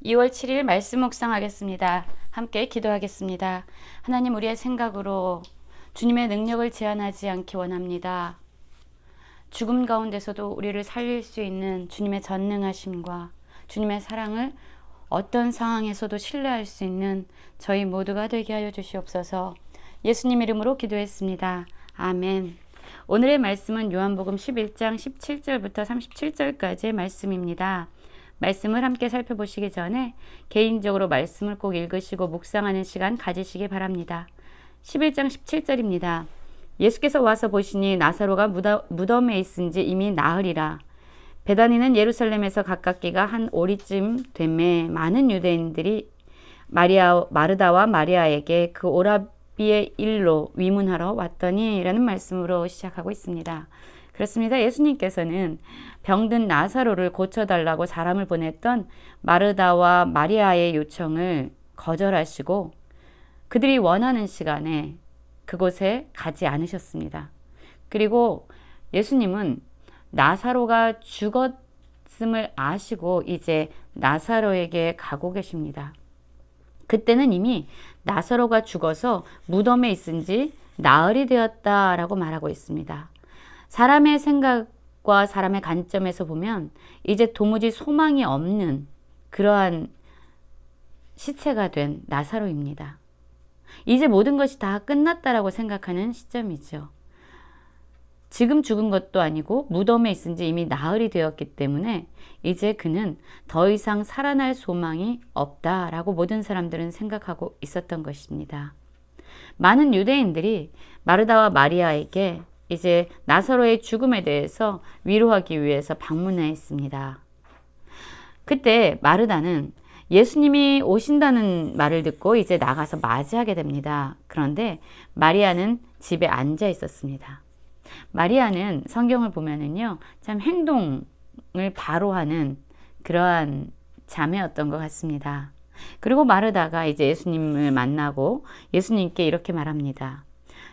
2월 7일 말씀 묵상하겠습니다. 함께 기도하겠습니다. 하나님, 우리의 생각으로 주님의 능력을 제한하지 않기 원합니다. 죽음 가운데서도 우리를 살릴 수 있는 주님의 전능하심과 주님의 사랑을 어떤 상황에서도 신뢰할 수 있는 저희 모두가 되게 하여 주시옵소서. 예수님 이름으로 기도했습니다. 아멘. 오늘의 말씀은 요한복음 11장 17절부터 37절까지의 말씀입니다. 말씀을 함께 살펴보시기 전에 개인적으로 말씀을 꼭 읽으시고 묵상하는 시간 가지시기 바랍니다. 11장 17절입니다. 예수께서 와서 보시니 나사로가 무덤에 있은지 이미 나으리라. 베다니는 예루살렘에서 가깝기가 한 오리쯤 되매 많은 유대인들이 마르다와 마리아에게 그 오라비의 일로 위문하러 왔더니 라는 말씀으로 시작하고 있습니다. 그렇습니다. 예수님께서는 병든 나사로를 고쳐달라고 사람을 보냈던 마르다와 마리아의 요청을 거절하시고 그들이 원하는 시간에 그곳에 가지 않으셨습니다. 그리고 예수님은 나사로가 죽었음을 아시고 이제 나사로에게 가고 계십니다. 그때는 이미 나사로가 죽어서 무덤에 있은 지 나흘이 되었다라고 말하고 있습니다. 사람의 생각과 사람의 관점에서 보면 이제 도무지 소망이 없는 그러한 시체가 된 나사로입니다. 이제 모든 것이 다 끝났다라고 생각하는 시점이죠. 지금 죽은 것도 아니고 무덤에 있은 지 이미 나흘이 되었기 때문에 이제 그는 더 이상 살아날 소망이 없다라고 모든 사람들은 생각하고 있었던 것입니다. 많은 유대인들이 마르다와 마리아에게 이제 나사로의 죽음에 대해서 위로하기 위해서 방문했습니다. 그때 마르다는 예수님이 오신다는 말을 듣고 이제 나가서 맞이하게 됩니다. 그런데 마리아는 집에 앉아 있었습니다. 마리아는 성경을 보면은요, 참 행동을 바로 하는 그러한 자매였던 것 같습니다. 그리고 마르다가 이제 예수님을 만나고 예수님께 이렇게 말합니다.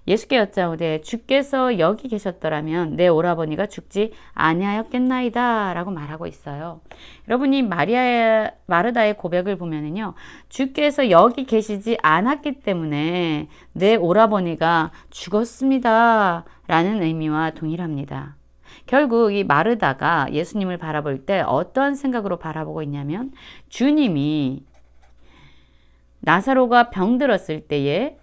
예수께 여짜오되 주께서 여기 계셨더라면 내 오라버니가 죽지 아니하였겠나이다 라고 말하고 있어요. 여러분이 마르다의 고백을 보면은요, 주께서 여기 계시지 않았기 때문에 내 오라버니가 죽었습니다 라는 의미와 동일합니다. 결국 이 마르다가 예수님을 바라볼 때 어떠한 생각으로 바라보고 있냐면, 주님이 나사로가 병들었을 때에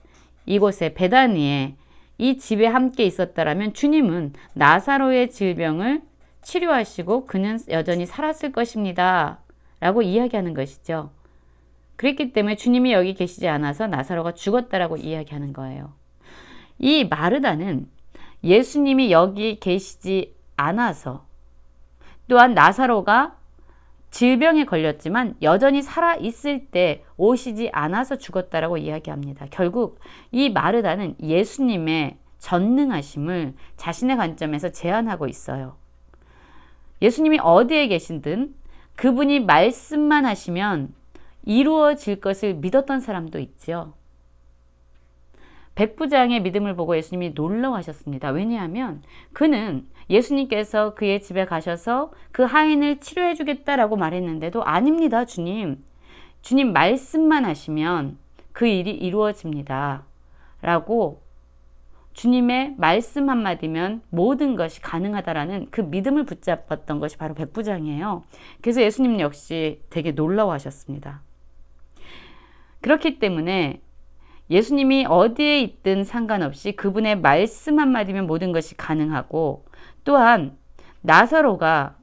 이곳에 베다니에 이 집에 함께 있었다라면 주님은 나사로의 질병을 치료하시고 그는 여전히 살았을 것입니다 라고 이야기하는 것이죠. 그랬기 때문에 주님이 여기 계시지 않아서 나사로가 죽었다라고 이야기하는 거예요. 이 마르다는 예수님이 여기 계시지 않아서, 또한 나사로가 질병에 걸렸지만 여전히 살아있을 때 오시지 않아서 죽었다라고 이야기합니다. 결국 이 마르다는 예수님의 전능하심을 자신의 관점에서 제한하고 있어요. 예수님이 어디에 계신든 그분이 말씀만 하시면 이루어질 것을 믿었던 사람도 있죠. 백부장의 믿음을 보고 예수님이 놀라워하셨습니다. 왜냐하면 그는 예수님께서 그의 집에 가셔서 그 하인을 치료해 주겠다라고 말했는데도 아닙니다, 주님. 주님 말씀만 하시면 그 일이 이루어집니다. 라고 주님의 말씀 한마디면 모든 것이 가능하다라는 그 믿음을 붙잡았던 것이 바로 백부장이에요. 그래서 예수님 역시 되게 놀라워하셨습니다. 그렇기 때문에 예수님이 어디에 있든 상관없이 그분의 말씀 한마디면 모든 것이 가능하고, 또한 나사로가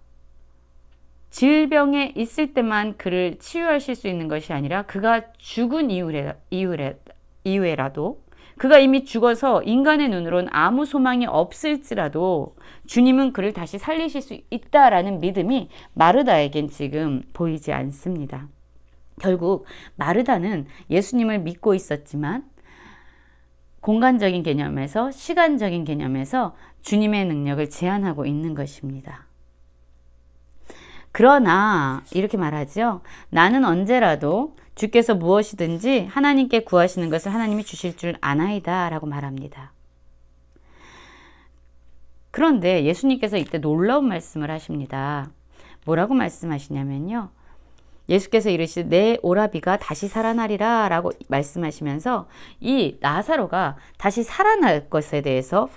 질병에 있을 때만 그를 치유하실 수 있는 것이 아니라 그가 죽은 이후에라도 그가 이미 죽어서 인간의 눈으로는 아무 소망이 없을지라도 주님은 그를 다시 살리실 수 있다라는 믿음이 마르다에겐 지금 보이지 않습니다. 결국 마르다는 예수님을 믿고 있었지만 공간적인 개념에서, 시간적인 개념에서 주님의 능력을 제한하고 있는 것입니다. 그러나 이렇게 말하죠. 나는 언제라도 주께서 무엇이든지 하나님께 구하시는 것을 하나님이 주실 줄 아나이다 라고 말합니다. 그런데 예수님께서 이때 놀라운 말씀을 하십니다. 뭐라고 말씀하시냐면요, 예수께서 이르시되 내 오라비가 다시 살아나리라 라고 말씀하시면서 이 나사로가 다시 살아날 것에 대해서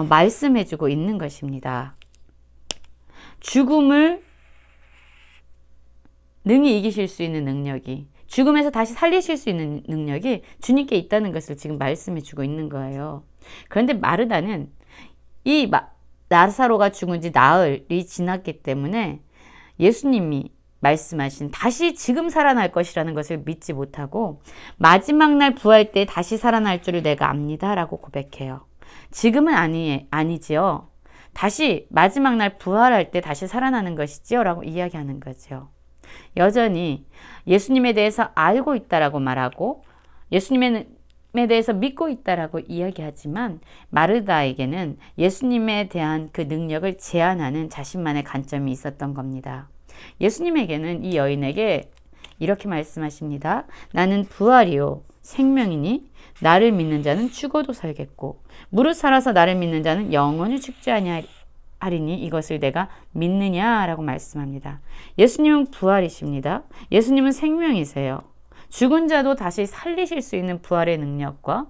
말씀해 주고 있는 것입니다. 죽음을 능히 이기실 수 있는 능력이, 죽음에서 다시 살리실 수 있는 능력이 주님께 있다는 것을 지금 말씀해 주고 있는 거예요. 그런데 마르다는 이 나사로가 죽은 지 나흘이 지났기 때문에 예수님이 말씀하신 다시 지금 살아날 것이라는 것을 믿지 못하고 마지막 날 부활 때 다시 살아날 줄을 내가 압니다 라고 고백해요. 지금은 아니지요. 다시 마지막 날 부활할 때 다시 살아나는 것이지요 라고 이야기하는 거죠. 여전히 예수님에 대해서 알고 있다라고 말하고 예수님에 대해서 믿고 있다라고 이야기하지만 마르다에게는 예수님에 대한 그 능력을 제한하는 자신만의 관점이 있었던 겁니다. 예수님에게는 이 여인에게 이렇게 말씀하십니다. 나는 부활이요 생명이니 나를 믿는 자는 죽어도 살겠고 무릇 살아서 나를 믿는 자는 영원히 죽지 아니하리니 이것을 내가 믿느냐라고 말씀합니다. 예수님은 부활이십니다. 예수님은 생명이세요. 죽은 자도 다시 살리실 수 있는 부활의 능력과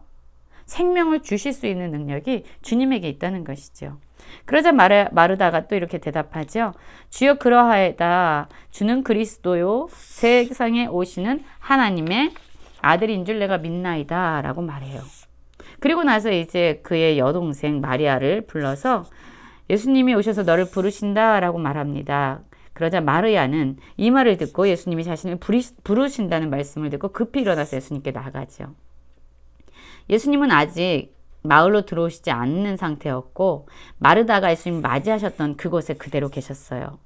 생명을 주실 수 있는 능력이 주님에게 있다는 것이죠. 그러자 마르다가 또 이렇게 대답하죠. 주여 그러하이다. 주는 그리스도요 세상에 오시는 하나님의 아들인 줄 내가 믿나이다 라고 말해요. 그리고 나서 이제 그의 여동생 마리아를 불러서 예수님이 오셔서 너를 부르신다 라고 말합니다. 그러자 마리아는 이 말을 듣고 예수님이 자신을 부르신다는 말씀을 듣고 급히 일어나서 예수님께 나가죠. 예수님은 아직 마을로 들어오시지 않는 상태였고 마르다가 예수님 맞이하셨던 그곳에 그대로 계셨어요.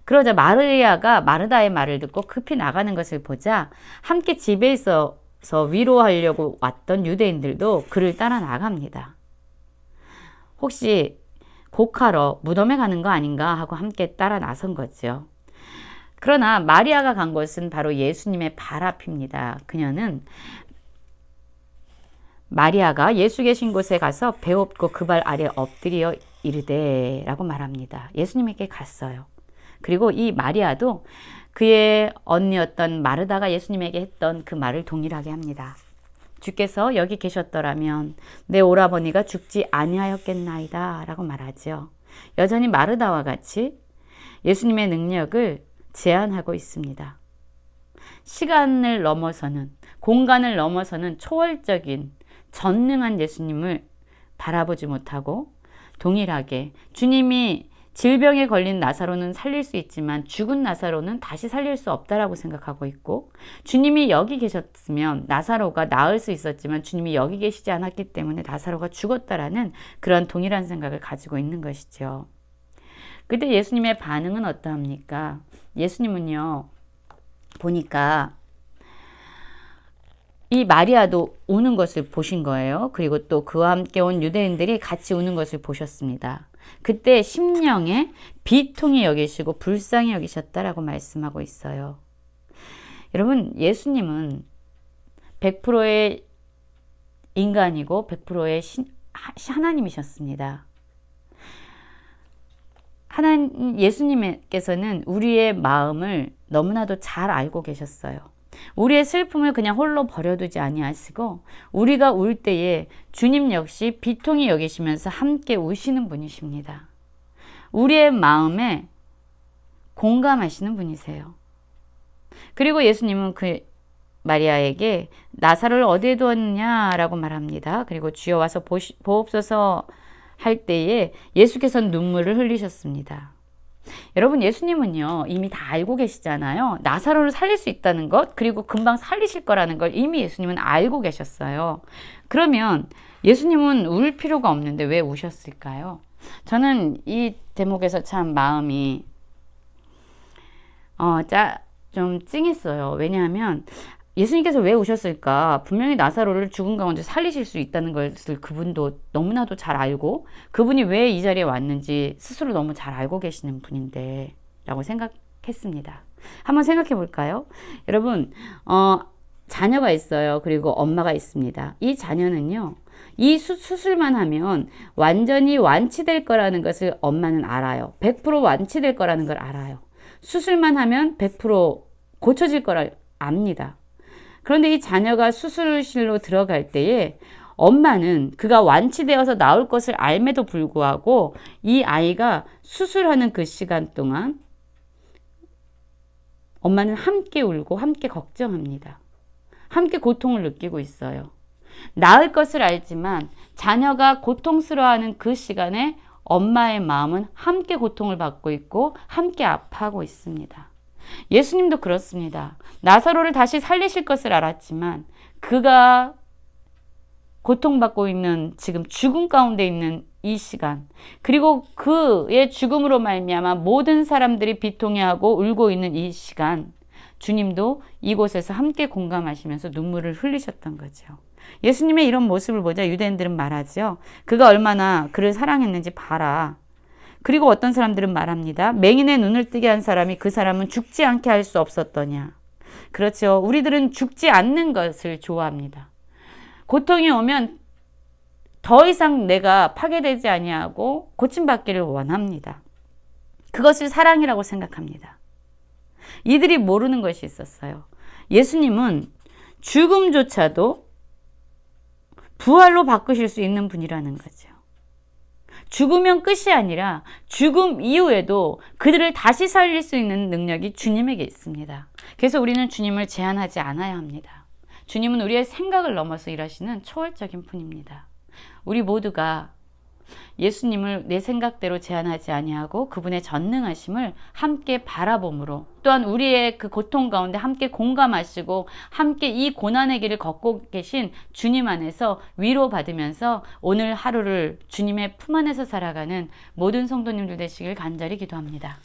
그러자 마리아가 마르다의 말을 듣고 급히 나가는 것을 보자 함께 집에 있어서 위로하려고 왔던 유대인들도 그를 따라 나갑니다. 혹시 곡하러 무덤에 가는 거 아닌가 하고 함께 따라 나선 거죠. 그러나 마리아가 간 곳은 바로 예수님의 발 앞입니다. 그녀는 마리아가 예수 계신 곳에 가서 배엎고 그 발 아래 엎드려 이르되 라고 말합니다. 예수님에게 갔어요. 그리고 이 마리아도 그의 언니였던 마르다가 예수님에게 했던 그 말을 동일하게 합니다. 주께서 여기 계셨더라면 내 오라버니가 죽지 아니하였겠나이다 라고 말하죠. 여전히 마르다와 같이 예수님의 능력을 제한하고 있습니다. 시간을 넘어서는, 공간을 넘어서는 초월적인 전능한 예수님을 바라보지 못하고 동일하게 주님이 질병에 걸린 나사로는 살릴 수 있지만 죽은 나사로는 다시 살릴 수 없다라고 생각하고 있고 주님이 여기 계셨으면 나사로가 나을 수 있었지만 주님이 여기 계시지 않았기 때문에 나사로가 죽었다라는 그런 동일한 생각을 가지고 있는 것이죠. 그때 예수님의 반응은 어떠합니까? 예수님은요, 보니까 이 마리아도 우는 것을 보신 거예요. 그리고 또 그와 함께 온 유대인들이 같이 우는 것을 보셨습니다. 그때 심령에 비통히 여기시고 불쌍히 여기셨다라고 말씀하고 있어요. 여러분, 예수님은 100%의 인간이고 100%의 하나님이셨습니다. 예수님께서는 우리의 마음을 너무나도 잘 알고 계셨어요. 우리의 슬픔을 그냥 홀로 버려두지 아니하시고 우리가 울 때에 주님 역시 비통히 여기시면서 함께 우시는 분이십니다. 우리의 마음에 공감하시는 분이세요. 그리고 예수님은 그 마리아에게 나사로를 어디에 두었느냐라고 말합니다. 그리고 주여 와서 보옵소서 할 때에 예수께서는 눈물을 흘리셨습니다. 여러분, 예수님은요 이미 다 알고 계시잖아요. 나사로를 살릴 수 있다는 것, 그리고 금방 살리실 거라는 걸 이미 예수님은 알고 계셨어요. 그러면 예수님은 울 필요가 없는데 왜 우셨을까요? 저는 이 대목에서 참 마음이 좀 찡했어요. 왜냐하면 예수님께서 왜 우셨을까? 분명히 나사로를 죽은 가운데 살리실 수 있다는 것을 그분도 너무나도 잘 알고 그분이 왜 이 자리에 왔는지 스스로 너무 잘 알고 계시는 분인데 라고 생각했습니다. 한번 생각해 볼까요? 여러분, 자녀가 있어요. 그리고 엄마가 있습니다. 이 자녀는요, 이 수술만 하면 완전히 완치될 거라는 것을 엄마는 알아요. 100% 완치될 거라는 걸 알아요. 수술만 하면 100% 고쳐질 거라 압니다. 그런데 이 자녀가 수술실로 들어갈 때에 엄마는 그가 완치되어서 나올 것을 알매도 불구하고 이 아이가 수술하는 그 시간 동안 엄마는 함께 울고 함께 걱정합니다. 함께 고통을 느끼고 있어요. 나을 것을 알지만 자녀가 고통스러워하는 그 시간에 엄마의 마음은 함께 고통을 받고 있고 함께 아파하고 있습니다. 예수님도 그렇습니다. 나사로를 다시 살리실 것을 알았지만 그가 고통받고 있는 지금 죽음 가운데 있는 이 시간, 그리고 그의 죽음으로 말미암아 모든 사람들이 비통해하고 울고 있는 이 시간, 주님도 이곳에서 함께 공감하시면서 눈물을 흘리셨던 거죠. 예수님의 이런 모습을 보자 유대인들은 말하죠. 그가 얼마나 그를 사랑했는지 봐라. 그리고 어떤 사람들은 말합니다. 맹인의 눈을 뜨게 한 사람이 그 사람은 죽지 않게 할 수 없었더냐. 그렇죠. 우리들은 죽지 않는 것을 좋아합니다. 고통이 오면 더 이상 내가 파괴되지 아니하고 고침받기를 원합니다. 그것을 사랑이라고 생각합니다. 이들이 모르는 것이 있었어요. 예수님은 죽음조차도 부활로 바꾸실 수 있는 분이라는 거죠. 죽으면 끝이 아니라 죽음 이후에도 그들을 다시 살릴 수 있는 능력이 주님에게 있습니다. 그래서 우리는 주님을 제한하지 않아야 합니다. 주님은 우리의 생각을 넘어서 일하시는 초월적인 분입니다. 우리 모두가 예수님을 내 생각대로 제한하지 아니하고 그분의 전능하심을 함께 바라봄으로, 또한 우리의 그 고통 가운데 함께 공감하시고 함께 이 고난의 길을 걷고 계신 주님 안에서 위로받으면서 오늘 하루를 주님의 품 안에서 살아가는 모든 성도님들 되시길 간절히 기도합니다.